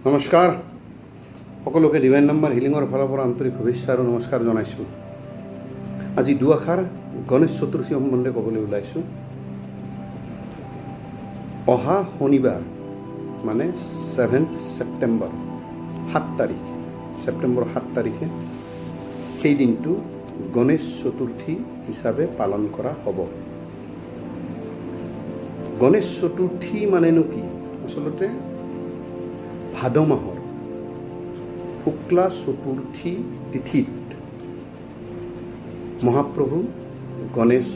নমস্কাৰ সকলোকে divine number হিলিঙৰ ফালৰ পৰা আন্তৰিক শুভেচ্ছা আৰু নমস্কাৰ জনাইছোঁ। আজি দুআষাৰ গণেশ চতুৰ্থী সম্বন্ধে ক'বলৈ ওলাইছোঁ। অহা শনিবাৰ মানে 7 ছেপ্টেম্বৰ 7 তাৰিখে সেই দিনটো গণেশ চতুৰ্থী হিচাপে পালন কৰা হ'ব। গণেশ চতুৰ্থী মানেনো কি? আচলতে ভাদ মাহৰ শুক্লা চতুৰ্থী তিথিত মহাপ্ৰভু গণেশ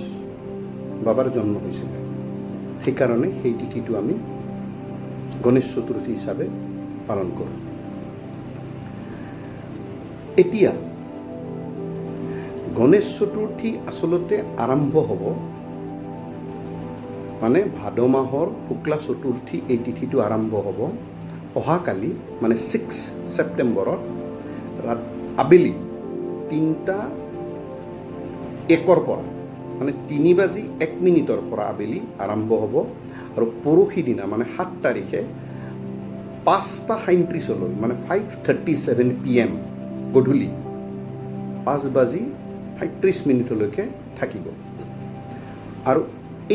বাবাৰ জন্ম হৈছিলে। সেইকাৰণে সেই তিথিটো আমি গণেশ চতুৰ্থী হিচাপে পালন কৰোঁ। এতিয়া গণেশ চতুৰ্থী আচলতে আৰম্ভ হ'ব মানে ভাদ মাহৰ শুক্লা চতুৰ্থী এই তিথিটো আৰম্ভ হ'ব অহাকালি মানে 6 ছেপ্টেম্বৰত আবেলি 3:01 পৰা মানে 3:01 পৰা আবেলি আৰম্ভ হ'ব আৰু পৰহি দিনা মানে 7 তাৰিখে 5:37 মানে 5:37 PM গধূলি 5:37 থাকিব। আৰু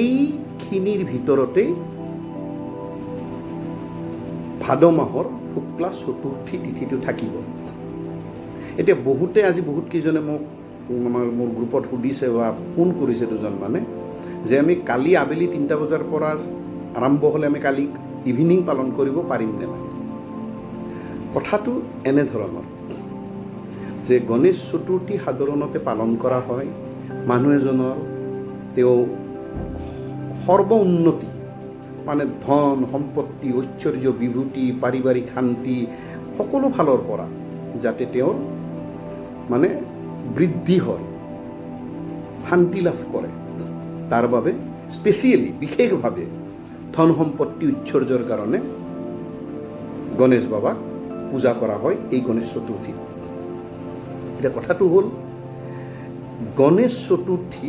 এইখিনিৰ ভিতৰতেই ভাদ মাহৰ শুক্লা চতুৰ্থী তিথিটো থাকিব। এতিয়া বহুত কেইজনে মোক মোৰ গ্ৰুপত সুধিছে বা ফোন কৰিছে দুজন মানে যে আমি কালি আবেলি 3টা বজাৰ পৰা আৰম্ভ হ'লে আমি কালি ইভিনিং পালন কৰিব পাৰিম নে নাই। কথাটো এনেধৰণৰ যে গণেশ চতুৰ্থী সাধাৰণতে পালন কৰা হয় মানুহ এজনৰ তেওঁ সৰ্ব উন্নতি মানে ধন সম্পত্তি ঐশ্বৰ্য বিভূতি পাৰিবাৰিক শান্তি সকলো ফালৰ পৰা যাতে তেওঁৰ মানে বৃদ্ধি হয় শান্তি লাভ কৰে তাৰ বাবে স্পেচিয়েলি বিশেষভাৱে ধন সম্পত্তি ঐশ্বৰ্যৰ কাৰণে গণেশ বাবাক পূজা কৰা হয় এই গণেশ চতুৰ্থী। এতিয়া কথাটো হ'ল গণেশ চতুৰ্থী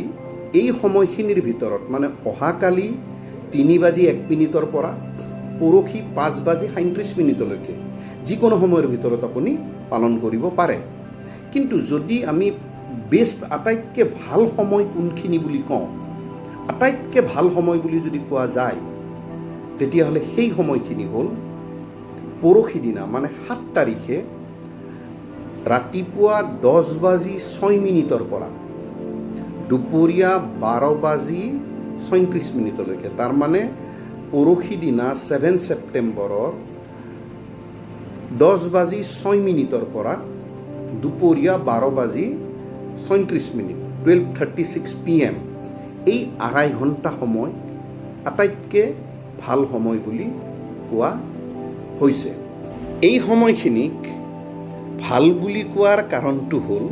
এই সময়খিনিৰ ভিতৰত মানে অহাকালি 3:01 পৰা পৰহি 5:37 যিকোনো সময়ৰ ভিতৰত আপুনি পালন কৰিব পাৰে। কিন্তু যদি আমি বেষ্ট আটাইতকৈ ভাল সময় কোনখিনি বুলি কওঁ, আটাইতকৈ ভাল সময় বুলি যদি কোৱা যায় তেতিয়াহ'লে সেই সময়খিনি হ'ল পৰহি দিনা মানে 7 তাৰিখে ৰাতিপুৱা 10:06 পৰা দুপৰীয়া 12:37 তাৰমানে পৰহি দিনা 7 ছেপ্টেম্বৰৰ 10:06 পৰা দুপৰীয়া 12:37 12:36 PM এই 2.5 ঘণ্টা সময় আটাইতকৈ ভাল সময় বুলি কোৱা হৈছে। এই সময়খিনিক ভাল বুলি কোৱাৰ কাৰণটো হ'ল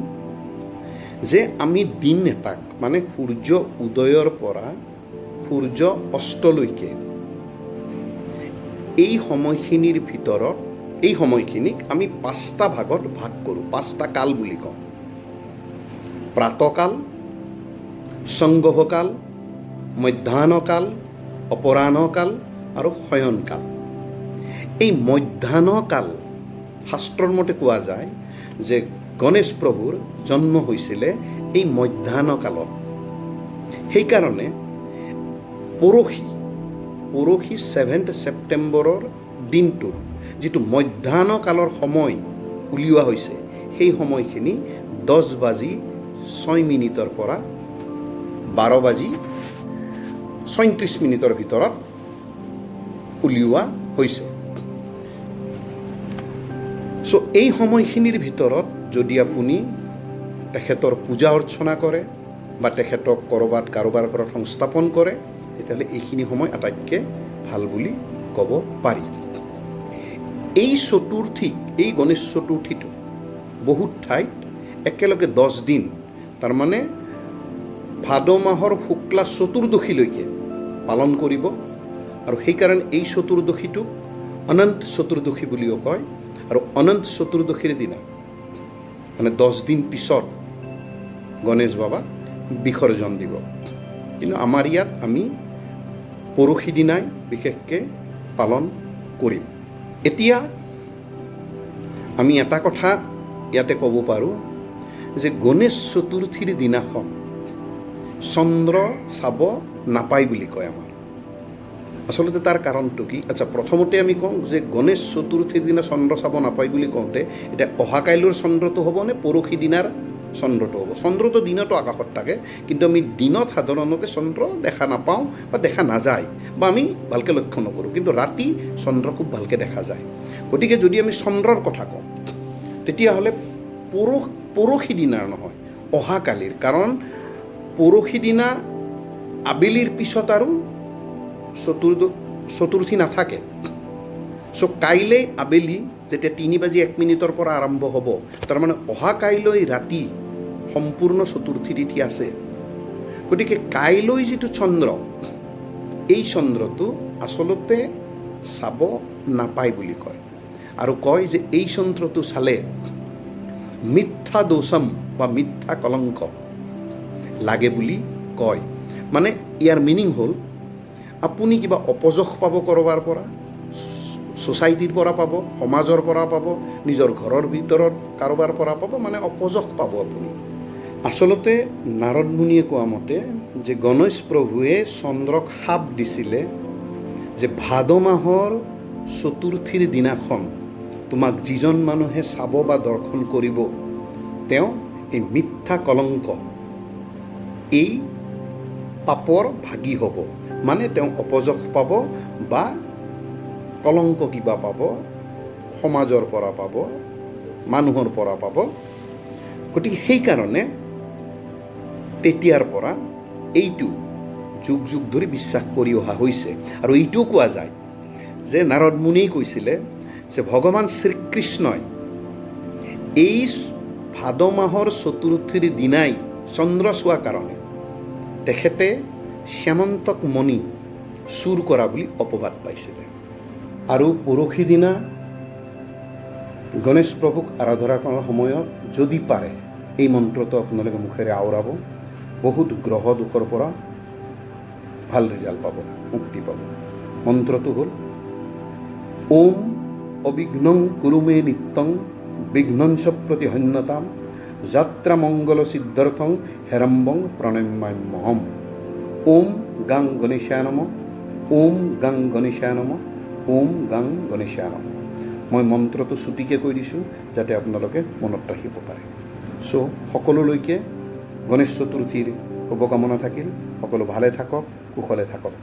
যে আমি দিন এটাক মানে সূৰ্য উদয়ৰ পৰা সূৰ্য অস্তলৈকে এই সময়খিনিৰ ভিতৰত এই সময়খিনিক আমি 5টা ভাগত ভাগ কৰোঁ। 5টা কাল বুলি কওঁ। প্ৰাতঃকাল, সংগহকাল, মধ্যাহ্নকাল, অপৰাহ্নকাল আৰু শয়নকাল। এই মধ্যাহ্নকাল শাস্ত্ৰৰ মতে কোৱা যায় যে গণেশ প্ৰভুৰ জন্ম হৈছিলে এই মধ্যাহ্নকালত। সেইকাৰণে পৰহি 7 ছেপ্টেম্বৰৰ দিনটোৰ যিটো মধ্যাহ্নকালৰ সময় উলিওৱা হৈছে সেই সময়খিনি 10:06 পৰা 12:37 ভিতৰত উলিওৱা হৈছে। চ' এই সময়খিনিৰ ভিতৰত যদি আপুনি তেখেতৰ পূজা অৰ্চনা কৰে বা তেখেতক কাৰোবাৰ ঘৰত সংস্থাপন কৰে তেতিয়াহ'লে এইখিনি সময় আটাইতকৈ ভাল বুলি ক'ব পাৰি। এই চতুৰ্থীক এই গণেশ চতুৰ্থীটো বহুত ঠাইত একেলগে 10 দিন তাৰমানে ভাদ মাহৰ শুক্লা চতুৰ্দশীলৈকে পালন কৰিব আৰু সেইকাৰণে এই চতুৰ্দশীটোক অনন্ত চতুৰ্দশী বুলিও কয়। আৰু অনন্ত চতুৰ্দশীৰ দিনা মানে 10 দিন পিছত গণেশ বাবা বিসৰ্জন দিব। কিন্তু আমাৰ ইয়াত আমি পৰহি দিনাই বিশেষকৈ পালন কৰিম। এতিয়া আমি এটা কথা ইয়াতে ক'ব পাৰোঁ যে গণেশ চতুৰ্থীৰ দিনাখন চন্দ্ৰ চাব নাপায় বুলি কয় আমাৰ। আচলতে তাৰ কাৰণটো কি? আচ্ছা, প্ৰথমতে আমি কওঁ যে গণেশ চতুৰ্থীৰ দিনা চন্দ্ৰ চাব নাপায় বুলি কওঁতে এতিয়া অহা কাইলৈৰ চন্দ্ৰটো হ'ব নে পৰহি দিনাৰ চন্দ্ৰটো হ'ব? চন্দ্ৰটো দিনতো আকাশত থাকে, কিন্তু আমি দিনত সাধাৰণতে চন্দ্ৰ দেখা নাপাওঁ বা দেখা নাযায়, বা আমি ভালকৈ লক্ষ্য নকৰোঁ, কিন্তু ৰাতি চন্দ্ৰ খুব ভালকৈ দেখা যায়। গতিকে যদি আমি চন্দ্ৰৰ কথা কওঁ তেতিয়াহ'লে পৰহি দিনাৰ নহয়, অহাকালিৰ, কাৰণ পৰহি দিনা আবেলিৰ পিছত আৰু চতুৰ্থী নাথাকে। চ' কাইলৈ আবেলি যেতিয়া 3:01 পৰা আৰম্ভ হ'ব, তাৰমানে অহা কাইলৈ ৰাতি সম্পূৰ্ণ চতুৰ্থী তিথি আছে। গতিকে কাইলৈ যিটো চন্দ্ৰ, এই চন্দ্ৰটো আচলতে চাব নাপায় বুলি কয়, আৰু কয় যে এই চন্দ্ৰটো চালে মিথ্যা দোষম বা মিথ্যা কলংক লাগে বুলি কয়। মানে ইয়াৰ মিনিং হ'ল আপুনি কিবা অপযশ পাব ক'ৰবাৰ পৰা, ছ'চাইটিৰ পৰা পাব, সমাজৰ পৰা পাব, নিজৰ ঘৰৰ ভিতৰত কাৰোবাৰ পৰা পাব, মানে অপযশ পাব আপুনি। আচলতে নাৰদ মুনিয়ে কোৱা মতে যে গণেশ প্ৰভুৱে চন্দ্ৰক শাপ দিছিলে যে ভাদ মাহৰ চতুৰ্থীৰ দিনাখন তোমাক যিজন মানুহে চাব বা দৰ্শন কৰিব, তেওঁ এই মিথ্যা কলংক, এই পাপৰ ভাগী হ'ব। মানে তেওঁ অপযশ পাব বা কলংক কিবা পাব, সমাজৰ পৰা পাব, মানুহৰ পৰা পাব। গতিকে সেইকাৰণে তেতিয়াৰ পৰা এইটো যুগ যুগ ধৰি বিশ্বাস কৰি অহা হৈছে। আৰু এইটোও কোৱা যায় যে নাৰদ মুনিয়ে কৈছিলে যে ভগৱান শ্ৰীকৃষ্ণই এই ভাদ মাহৰ চতুৰ্থীৰ দিনাই চন্দ্ৰ চোৱা কাৰণে তেখেতে শ্যামন্তক মণি চুৰ কৰা বুলি অপবাদ পাইছিলে। আৰু পৰহি দিনা গণেশ প্ৰভুক আৰাধনা কৰাৰ সময়ত যদি পাৰে এই মন্ত্ৰটো আপোনালোকে মুখেৰে আওৰাব, বহুত গ্ৰহ দোষৰ পৰা ভাল ৰিজাল্ট পাব, মুক্তি পাব। মন্ত্ৰটো হ'ল ওম অবিঘ্নং কুৰুমে নিত্যং বিঘ্নঞ্চ প্ৰতিহন্যতাম যাত্ৰা মংগল সিদ্ধাৰ্থং হেৰম্বং প্ৰণম্যাম্যহম। ওম গাং গণেশায় নমঃ, ওম গাং গণেশায় নমঃ, ওম গাং গণেশায় নমঃ। মই মন্ত্ৰটো চুটিকৈ কৈ দিছোঁ যাতে আপোনালোকে মনত ৰাখিব পাৰে। চ' সকলোলৈকে গণেশ চতুৰ্থীৰ শুভকামনা থাকিল। সকলো ভালে থাকক, কুশলে থাকক।